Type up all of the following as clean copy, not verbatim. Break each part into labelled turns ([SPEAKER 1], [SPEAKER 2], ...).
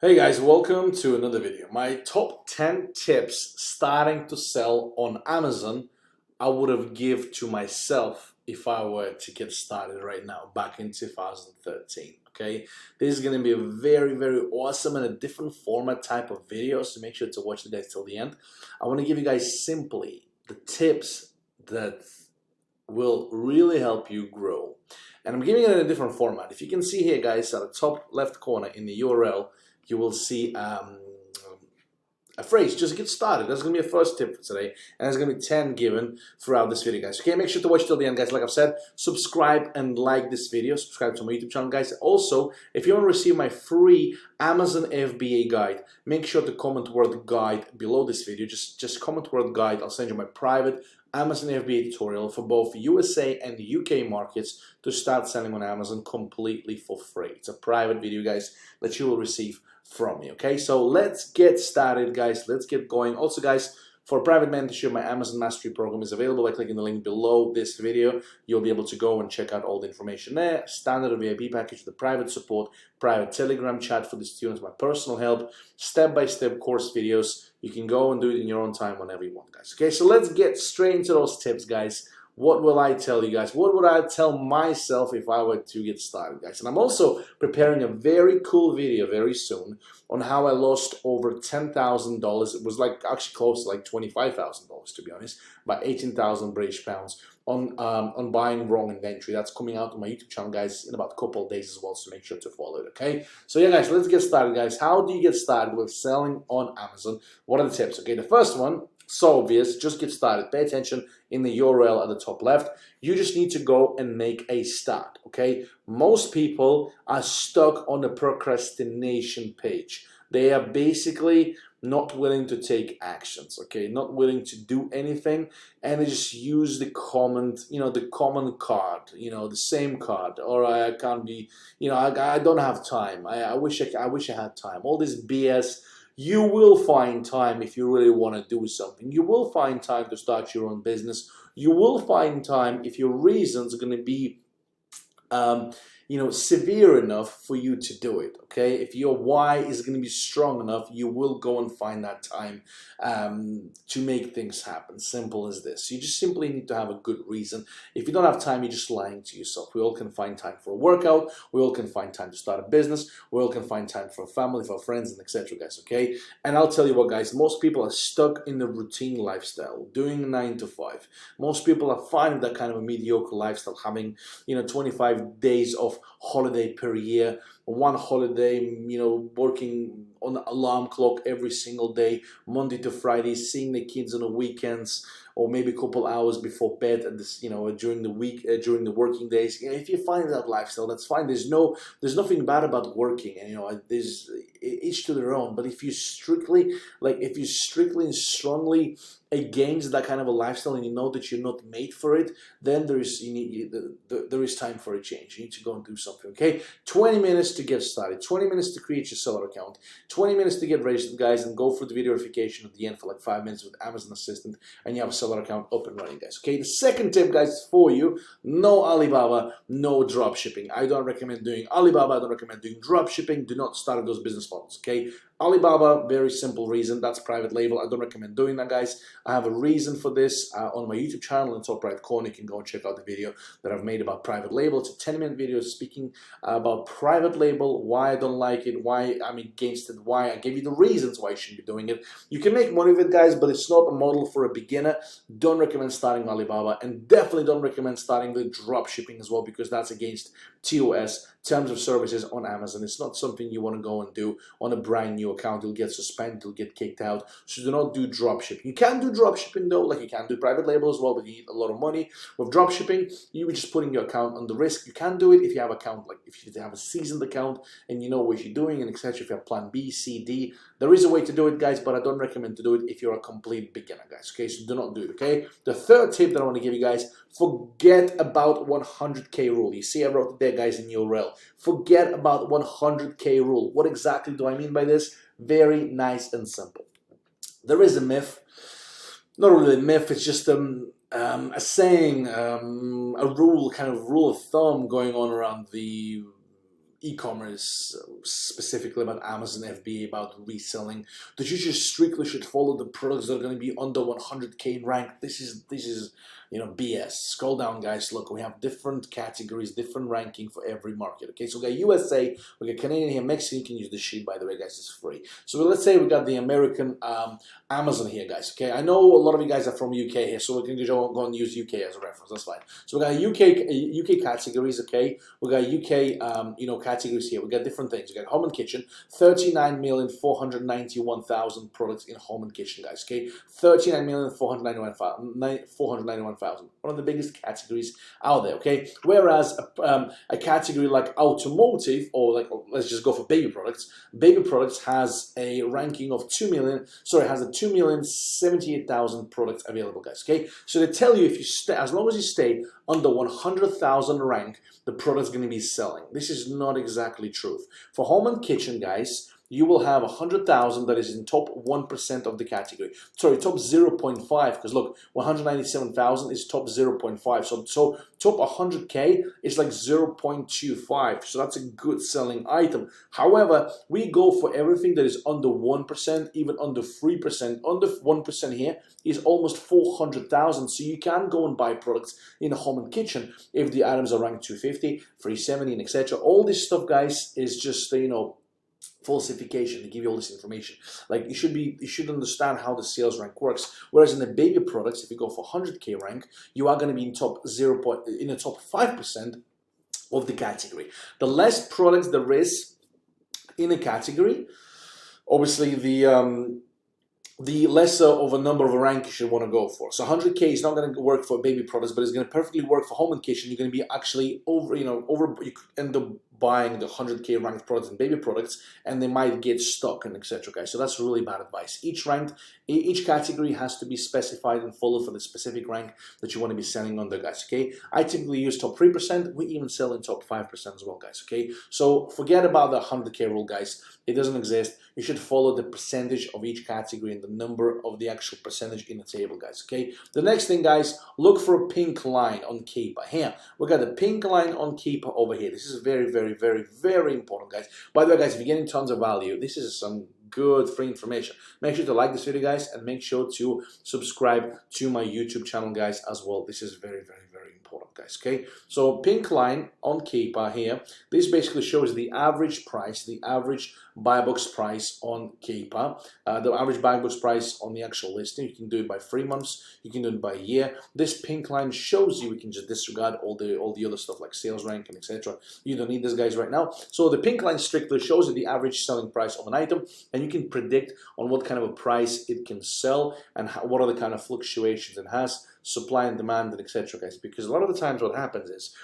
[SPEAKER 1] Hey guys, welcome to another video. My top 10 tips starting to sell on Amazon I would have give to myself if I were to get started right now back in 2013. Okay, this is going to be a very awesome and a different format type of video, so make sure to watch the guys till the end. I want to give you guys simply the tips that will really help you grow, and I'm giving it in a different format. If you can see here guys, at the top left corner in the URL you will see a phrase, just get started. That's going to be a first tip for today, and there's going to be 10 given throughout this video, guys. Okay, make sure to watch till the end, guys. Like I've said, subscribe and like this video. Subscribe to my YouTube channel, guys. Also, if you want to receive my free Amazon FBA guide, make sure to comment word guide below this video. Just comment word guide. I'll send you my private Amazon FBA tutorial for both USA and the UK markets to start selling on Amazon completely for free. It's a private video, guys, that you will receive from me. Okay, so let's get started, guys. Let's get going. Also, guys, for private mentorship, my Amazon Mastery program is available by clicking the link below this video. You'll be able to go and check out all the information there. Standard VIP package, the private support, private Telegram chat for the students, my personal help, step-by-step course videos. You can go and do it in your own time whenever you want, guys. Okay, so let's get straight into those tips, guys. What will I tell you guys? What would I tell myself if I were to get started, guys? And I'm also preparing a very cool video very soon on how I lost over $10,000. It was like actually close to like $25,000 to be honest, about 18,000 British pounds on buying wrong inventory. That's coming out on my YouTube channel, guys, in about a couple of days as well, so make sure to follow it, okay? So yeah, guys, let's get started, guys. How do you get started with selling on Amazon? What are the tips? Okay, the first one, so obvious, just get started. Pay attention in the URL at the top left. You just need to go and make a start, okay? Most people are stuck on the procrastination page. They are basically not willing to take actions, okay? Not willing to do anything, and they just use the common, the common card, the same card. Or I can't be, I don't have time. I wish I had time. All this BS. You will find time if you really want to do something. You will find time to start your own business. You will find time if your reasons are going to be severe enough for you to do it, okay? If your why is going to be strong enough, you will go and find that time to make things happen. Simple as this. You just simply need to have a good reason. If you don't have time, you're just lying to yourself. We all can find time for a workout. We all can find time to start a business. We all can find time for a family, for friends, and etc., guys, okay? And I'll tell you what, guys, most people are stuck in the routine lifestyle, doing 9 to 5. Most people are finding that kind of a mediocre lifestyle, having, 25 days of holiday per year, one holiday, working on the alarm clock every single day, Monday to Friday, seeing the kids on the weekends, or maybe a couple hours before bed at this, during the week, during the working days. If you find that lifestyle, that's fine. There's nothing bad about working, and there's each to their own. But if you strictly and strongly against that kind of a lifestyle, and you know that you're not made for it, then there is time for a change. You need to go and do something, okay? 20 minutes to get started, 20 minutes to create your seller account, 20 minutes to get registered, guys, and go through the video verification at the end for like 5 minutes with Amazon Assistant, and you have a seller account up and running, guys, okay? The second tip, guys, is for you: no Alibaba, no dropshipping. I don't recommend doing Alibaba. I don't recommend doing dropshipping. Do not start those business models, okay? Alibaba, very simple reason, that's private label. I don't recommend doing that, guys. I have a reason for this on my YouTube channel in the top right corner. You can go and check out the video that I've made about private label. It's a 10-minute video speaking about private label, why I don't like it, why I'm against it, why I gave you the reasons why you shouldn't be doing it. You can make money with it, guys, but it's not a model for a beginner. Don't recommend starting Alibaba, and definitely don't recommend starting the drop shipping as well, because that's against TOS, terms of services on Amazon. It's not something you want to go and do on a brand new account. You'll get suspended, you'll get kicked out. So do not do drop shipping. You can do drop shipping though, like you can do private label as well, but you need a lot of money. With drop shipping, you are just putting your account under risk. You can do it if you have account, like if you have a seasoned account and you know what you're doing and etc. If you have plan B, C, D, there is a way to do it, guys, but I don't recommend to do it if you're a complete beginner, guys, okay? So do not do it, okay? The third tip that I want to give you guys: forget about 100K rule. You see I wrote it there, guys, in your URL. Forget about 100K rule. What exactly do I mean by this? Very nice and simple. There is a myth, not really a myth, it's just a saying, a rule, kind of rule of thumb going on around the e-commerce, specifically about Amazon FBA, about reselling, that you just strictly should follow the products that are going to be under 100K rank. This is BS. Scroll down, guys. Look, we have different categories, different ranking for every market. Okay, so we got USA, we got Canadian here, Mexican. You can use this sheet, by the way, guys. It's free. So let's say we got the American Amazon here, guys. Okay, I know a lot of you guys are from UK here, so we can go and use UK as a reference. That's fine. So we got UK categories. Okay, we got UK categories here. We got different things. We got home and kitchen, 39,491,000 products in home and kitchen, guys. Okay, 39,491,000. One of the biggest categories out there. Okay, whereas a category like automotive, or like, let's just go for baby products. Baby products has a ranking of 2,078,000 products available, guys. Okay, so they tell you if you stay, as long as you stay under 100,000 rank, the product's going to be selling. This is not exactly truth. For home and kitchen, guys, you will have 100,000 that is in top 1% of the category. Sorry, top 0.5, because look, 197,000 is top 0.5. So top 100K is like 0.25. So that's a good selling item. However, we go for everything that is under 1%, even under 3%. Under 1% here is almost 400,000. So you can go and buy products in a home and kitchen if the items are ranked 250, 370, and etc. All this stuff, guys, is just, falsification. They give you all this information. Like, you should understand how the sales rank works. Whereas in the baby products, if you go for 100K rank, you are going to be in the top 5% of the category. The less products there is in a category, obviously the lesser of a number of a rank you should want to go for. So 100K is not going to work for baby products, but it's going to perfectly work for home and kitchen. You're going to be actually you end up buying the 100K ranked products and baby products, and they might get stuck and etc. guys. So that's really bad advice. Each category has to be specified and followed for the specific rank that you want to be selling under, guys. Okay, I typically use top 3%. We even sell in top 5% as well, guys. Okay, so forget about the 100K rule, guys. It doesn't exist. You should follow the percentage of each category and the number of the actual percentage in the table, guys. Okay, the next thing, guys, look for a pink line on Keeper. Here we got the pink line on Keeper over here. This is very, very, very, very important, guys. By the way, guys, if you're getting tons of value, this is some good free information. Make sure to like this video, guys, and make sure to subscribe to my YouTube channel, guys, as well. This is very, very, very important, guys. Okay, so pink line on Keeper here. This basically shows the average price, the average buy box price on Keeper, the average buy box price on the actual listing. You can do it by 3 months, you can do it by a year. This pink line shows you, we can just disregard all the other stuff like sales rank and etc. You don't need this, guys, right now. So the pink line strictly shows you the average selling price of an item, and you can predict on what kind of a price it can sell and what are the kind of fluctuations it has, supply and demand, and etc. guys. Because a lot of the times what happens is,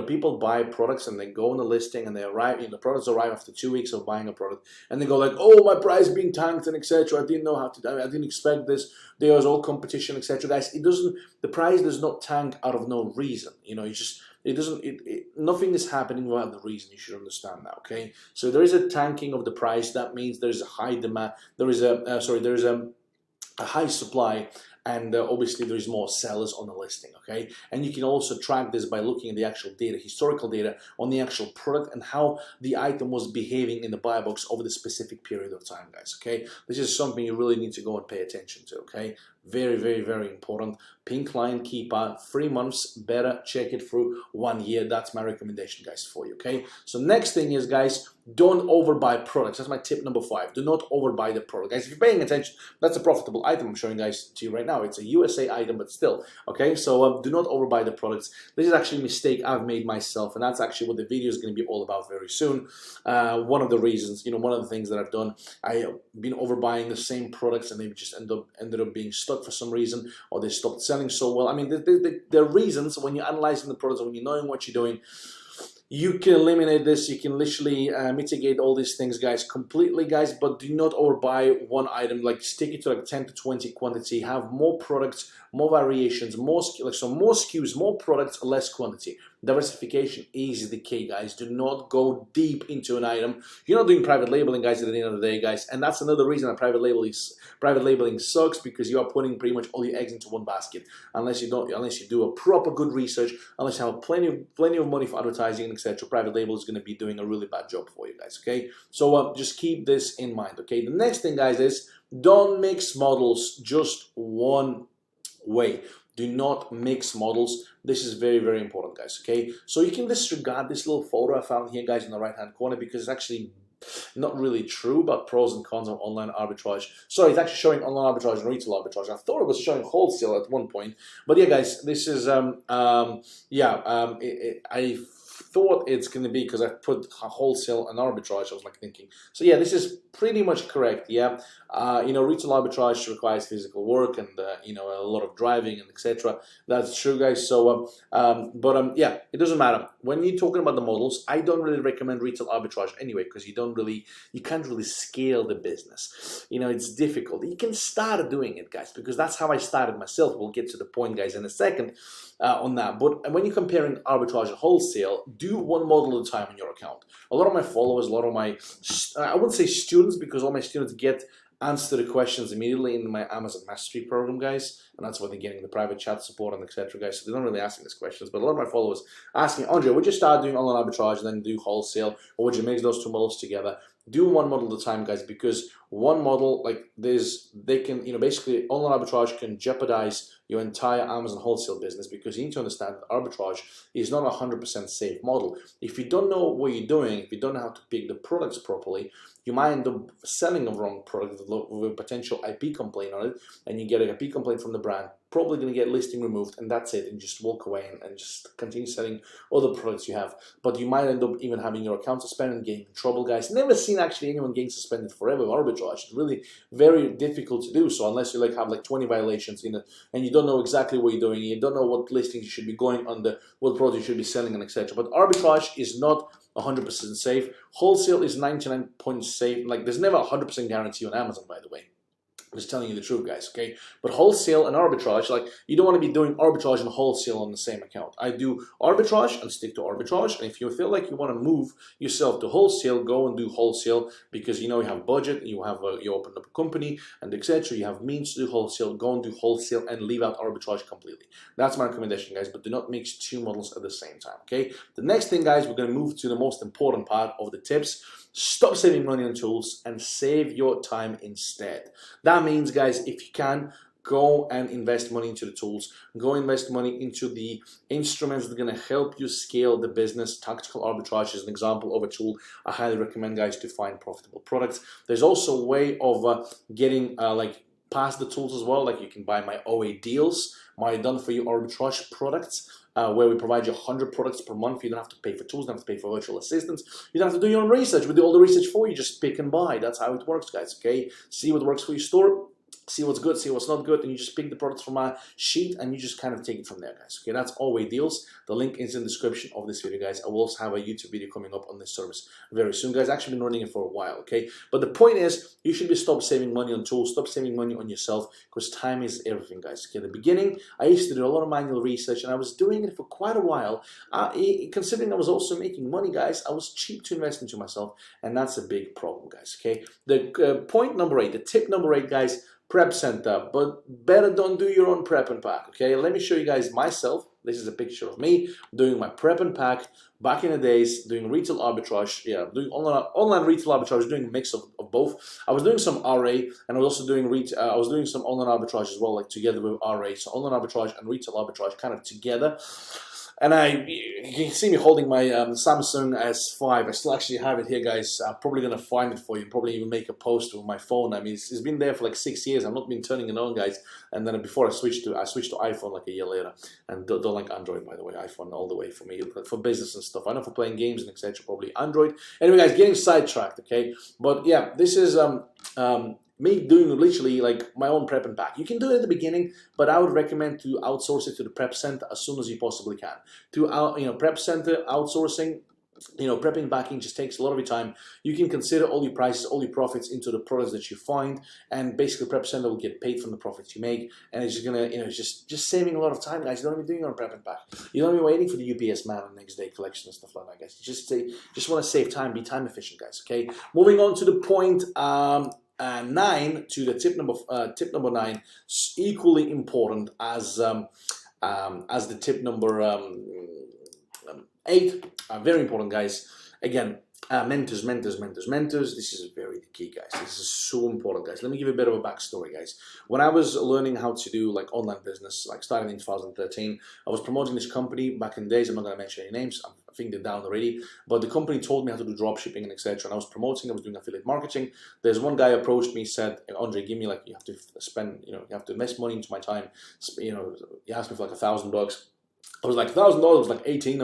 [SPEAKER 1] people buy products and they go on the listing and they arrive, the products arrive after 2 weeks of buying a product, and they go like, oh, my price being tanked and etc. I didn't know how to, I didn't expect this. There was all competition, etc. guys. The price does not tank out of no reason. Nothing is happening without the reason. You should understand that, okay? So there is a tanking of the price. That means there is a high demand. There is a high supply, and obviously there is more sellers on the listing, okay? And you can also track this by looking at the actual data, historical data on the actual product and how the item was behaving in the buy box over the specific period of time, guys, okay? This is something you really need to go and pay attention to, okay? Very, very, very important. Pink line Keeper, 3 months, better check it through 1 year. That's my recommendation, guys, for you, okay? So next thing is, guys, don't overbuy products. That's my tip number 5. Do not overbuy the product, guys. If you're paying attention, that's a profitable item I'm showing, guys, to you right now. It's a USA item, but still, okay? So do not overbuy the products. This is actually a mistake I've made myself, and that's actually what the video is going to be all about very soon. One of the reasons, one of the things that I've done, I've been overbuying the same products, and they just ended up being stuck for some reason, or they stopped selling so well. I mean, there are reasons when you're analyzing the products, when you're knowing what you're doing. You can eliminate this. You can literally mitigate all these things, guys, completely, guys. But do not overbuy one item. Like, stick it to like 10 to 20 quantity. Have more products, more variations, more SKUs, more products, less quantity. Diversification is the key, guys. Do not go deep into an item. You're not doing private labeling, guys, at the end of the day, guys. And that's another reason that private labeling sucks, because you are putting pretty much all your eggs into one basket. Unless you do a proper good research, unless you have plenty of money for advertising and etc. Private label is going to be doing a really bad job for you, guys. Okay, so just keep this in mind. Okay, the next thing, guys, is don't mix models just one way. Do not mix models. This is very, very important, guys. Okay, so you can disregard this little photo I found here, guys, in the right hand corner, because it's actually not really true about pros and cons of online arbitrage. Sorry, it's actually showing online arbitrage and retail arbitrage. I thought it was showing wholesale at one point, but yeah, guys, this is I thought it's going to be, because I put wholesale and arbitrage, I was like thinking, so yeah, this is pretty much correct. Yeah, retail arbitrage requires physical work and a lot of driving and etc. That's true, guys. So yeah, it doesn't matter when you're talking about the models. I don't really recommend retail arbitrage anyway, because you can't really scale the business. It's difficult. You can start doing it, guys, because that's how I started myself. We'll get to the point, guys, in a second on that. But when you're comparing arbitrage and wholesale, do one model at a time in your account. A lot of my followers, a lot of my, I wouldn't say students, because all my students get answer the questions immediately in my Amazon Mastery program, guys, and that's why they're getting the private chat support and etc., guys. So they're not really asking these questions, but a lot of my followers ask me, Andrei, would you start doing online arbitrage and then do wholesale, or would you mix those two models together? Do one model at a time, guys, because one model, like they can, basically online arbitrage can jeopardize your entire Amazon wholesale business, because you need to understand that arbitrage is not a 100% safe model. If you don't know what you're doing, if you don't know how to pick the products properly, you might end up selling a wrong product with a potential IP complaint on it, and you get an IP complaint from the brand, probably going to get listing removed, and that's it, and just walk away and just continue selling other products you have. But you might end up even having your account suspended and getting in trouble, guys. Never seen actually anyone getting suspended forever with arbitrage. It's really very difficult to do so, unless you have 20 violations in it, and you don't know exactly what you're doing, you don't know what listings you should be going under, what products you should be selling, and etc. But arbitrage is not 100% safe. Wholesale is 99% safe. There's never a 100% guarantee on Amazon, by the way. I'm just telling you the truth, guys, okay? But wholesale and arbitrage, you don't want to be doing arbitrage and wholesale on the same account. I do arbitrage and stick to arbitrage. And if you feel like you want to move yourself to wholesale, go and do wholesale, because you have budget, you opened up a company and etc. You have means to do wholesale. Go and do wholesale and leave out arbitrage completely. That's my recommendation, guys. But do not mix two models at the same time, okay? The next thing, guys, we're going to move to the most important part of the tips. Stop saving money on tools and save your time instead. That means, guys, if you can, go and invest money into the tools. Go invest money into the instruments that are going to help you scale the business. Tactical arbitrage is an example of a tool I highly recommend, guys, to find profitable products. There's also a way of getting past the tools as well. You can buy my OA deals, my done for you arbitrage products, where we provide you 100 products per month. You don't have to pay for tools, you don't have to pay for virtual assistants. You don't have to do your own research. We do all the research for you. Just pick and buy. That's how it works, guys, okay? See what works for your store, see what's good, see what's not good, and you just pick the products from my sheet and you just kind of take it from there, guys. Okay, that's Always Deals. The link is in the description of this video, guys. I will also have a YouTube video coming up on this service very soon, guys. I've actually been running it for a while, okay? But the point is, you should stop saving money on tools, stop saving money on yourself, because time is everything, guys. Okay, at the beginning, I used to do a lot of manual research, and I was doing it for quite a while. Considering I was also making money, guys, I was cheap to invest into myself, and that's a big problem, guys, okay? The point number 8, the tip number 8, guys, prep center, but better don't do your own prep and pack, okay? Let me show you guys myself. This is a picture of me doing my prep and pack back in the days, doing retail arbitrage, doing online retail arbitrage, doing a mix of both. I was doing some RA, and I was also doing I was doing some online arbitrage as well, together with RA. So online arbitrage and retail arbitrage kind of together. And you can see me holding my Samsung S5. I still actually have it here, guys. I'm probably going to find it for you, probably even make a post with my phone. I mean, it's been there for 6 years. I've not been turning it on, guys. And then before I switched to iPhone a year later. And don't like Android, by the way. iPhone all the way for me, for business and stuff. I know for playing games and etc. probably Android. Anyway, guys, getting sidetracked, okay? But yeah, this is me doing literally my own prep and pack. You can do it at the beginning, but I would recommend to outsource it to the prep center as soon as you possibly can. To prep center outsourcing, prepping packing just takes a lot of your time. You can consider all your prices, all your profits into the products that you find, and basically Prep Center will get paid from the profits you make, and it's just gonna, it's just saving a lot of time, guys. You don't want to be doing it on prep and pack. You don't want to be waiting for the UPS man on the next day collection and stuff like that, guys. Just want to save time, be time efficient, guys. Okay, moving on to the point 9, to the tip number 9, equally important as the tip number 8. Very important, guys. Again, mentors. This is very key, guys. This is so important, guys. Let me give you a bit of a backstory, guys. When I was learning how to do like online business, like starting in 2013, I was promoting this company back in the days. I'm not going to mention any names. I think they're down already. But the company told me how to do dropshipping and etc. And I was promoting. I was doing affiliate marketing. There's one guy approached me, said, "Andrei, give me like you have to spend, you have to invest money into my time. He asked me for like $1,000." I was like $1,000. I was like 18. I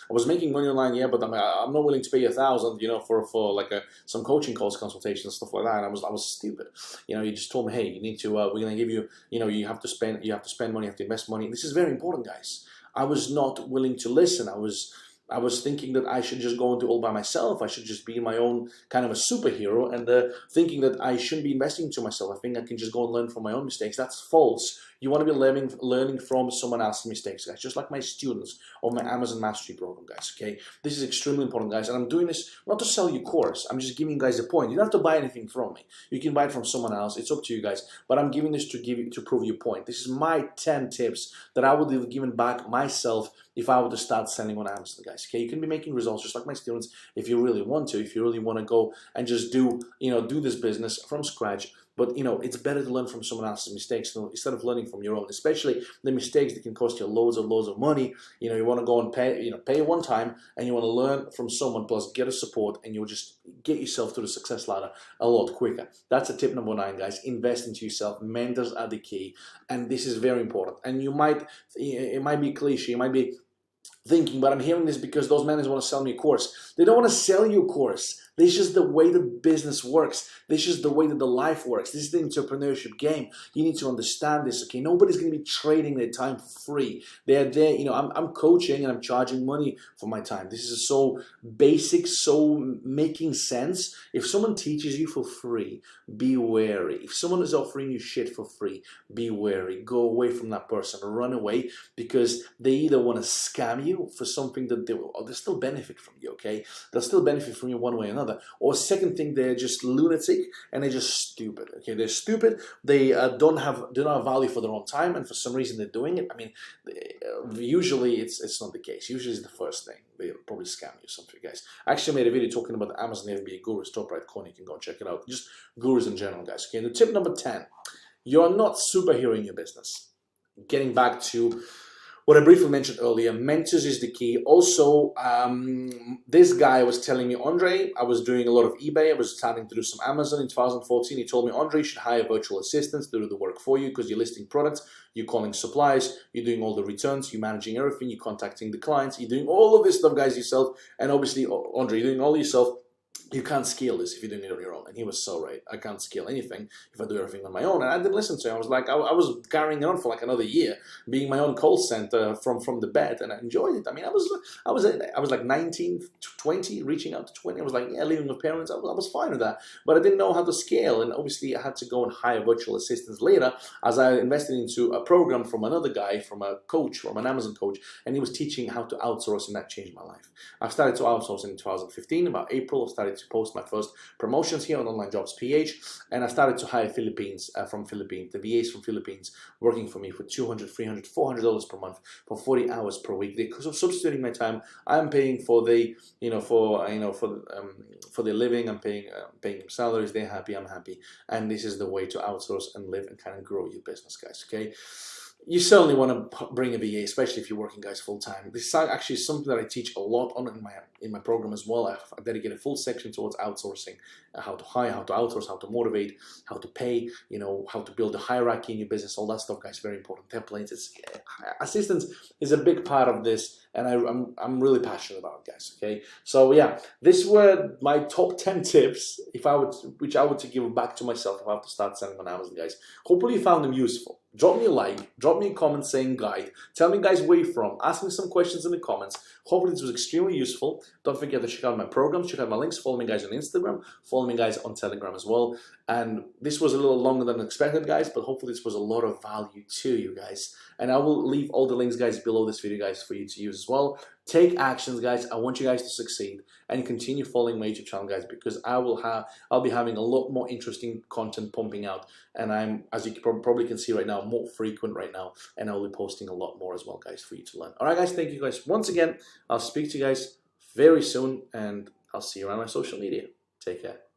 [SPEAKER 1] was making money online, yeah, but I'm not willing to pay $1,000, for like some coaching calls, consultations, and stuff like that. And I was stupid. You just told me, hey, you need to. We're gonna give you. You have to spend money. You have to invest money. This is very important, guys. I was not willing to listen. I was thinking that I should just go and do all by myself. I should just be my own kind of a superhero, and thinking that I shouldn't be investing into myself. I think I can just go and learn from my own mistakes. That's false. You want to be learning from someone else's mistakes, guys. Just like my students of my Amazon Mastery program, guys. Okay, this is extremely important, guys. And I'm doing this not to sell you a course. I'm just giving you guys a point. You don't have to buy anything from me. You can buy it from someone else. It's up to you guys. But I'm giving this to prove your point. This is my 10 tips that I would have given back myself if I were to start selling on Amazon, guys. Okay, you can be making results just like my students if you really want to. If you really want to go and just do this business from scratch. But it's better to learn from someone else's mistakes instead of learning from your own, especially the mistakes that can cost you loads of money. You want to go and pay one time, and you want to learn from someone plus get a support, and you'll just get yourself to the success ladder a lot quicker. That's a tip number 9, guys. Invest into yourself. Mentors are the key, and this is very important. And it might be cliche, it might be thinking, but I'm hearing this because those mentors want to sell me a course. They don't want to sell you a course. This is just the way the business works. This is just the way that the life works. This is the entrepreneurship game. You need to understand this, okay? Nobody's going to be trading their time for free. They're there, I'm coaching and I'm charging money for my time. This is so basic, so making sense. If someone teaches you for free, be wary. If someone is offering you shit for free, be wary. Go away from that person. Run away, because they either want to scam you for something that they'll still benefit from you, okay? They'll still benefit from you one way or another. Or second thing, they're just lunatic and they're just stupid. Okay, they're stupid. They don't have value for their own time, and for some reason they're doing it. I mean, usually it's not the case. Usually it's the first thing. They'll probably scam you or something, guys. I actually made a video talking about the Amazon FBA gurus, top right corner. You can go and check it out. Just gurus in general, guys. Okay, and the tip number 10: you're not superhero in your business. Getting back to what I briefly mentioned earlier, mentors is the key. Also, this guy was telling me, Andrei, I was doing a lot of eBay. I was starting to do some Amazon in 2014. He told me, Andrei, you should hire virtual assistants to do the work for you, because you're listing products, you're calling suppliers, you're doing all the returns, you're managing everything, you're contacting the clients, you're doing all of this stuff, guys, yourself. And obviously, Andrei, you're doing all yourself. You can't scale this if you're doing it on your own. And he was so right. I can't scale anything if I do everything on my own. And I didn't listen to him. I was like, I was carrying it on for like another year, being my own call center from the bed, and I enjoyed it. I mean, I was like 19, 20, reaching out to 20. I was like, yeah, living with parents. I was fine with that. But I didn't know how to scale. And obviously I had to go and hire virtual assistants later, as I invested into a program from another guy, from a coach, from an Amazon coach, and he was teaching how to outsource, and that changed my life. I started to outsource in 2015. About April, I started to post my first promotions here on Online Jobs PH, and I started to hire the VAs from Philippines, working for me for $200, $300, $400 per month for 40 hours per week. Because of substituting my time, I'm paying for the for their living. I'm paying them salaries. They're happy. I'm happy, and this is the way to outsource and live and kind of grow your business, guys. Okay. You certainly want to bring a VA, especially if you're working, guys, full time. This is actually something that I teach a lot on in my program as well. I dedicate a full section towards outsourcing, how to hire, how to outsource, how to motivate, how to pay, how to build a hierarchy in your business, all that stuff, guys. Very important. Templates. Assistance is a big part of this, and I'm really passionate about it, guys. Okay, so yeah, these were my top 10 tips which I would to give back to myself if I have to start selling on Amazon, guys. Hopefully you found them useful. drop me a like, drop me a comment saying guide, tell me guys where you're from, ask me some questions in the comments. Hopefully this was extremely useful. Don't forget to check out my programs, check out my links, follow me guys on Instagram, follow me guys on Telegram as well. And this was a little longer than expected, guys, but hopefully this was a lot of value to you guys. And I will leave all the links, guys, below this video, guys, for you to use as well. Take actions, guys. I want you guys to succeed and continue following my YouTube channel, guys, because I'll be having a lot more interesting content pumping out. And I'm, as you probably can see right now, more frequent right now, and I'll be posting a lot more as well, guys, for you to learn. All right, guys, thank you guys once again. I'll speak to you guys very soon, and I'll see you around my social media. Take care.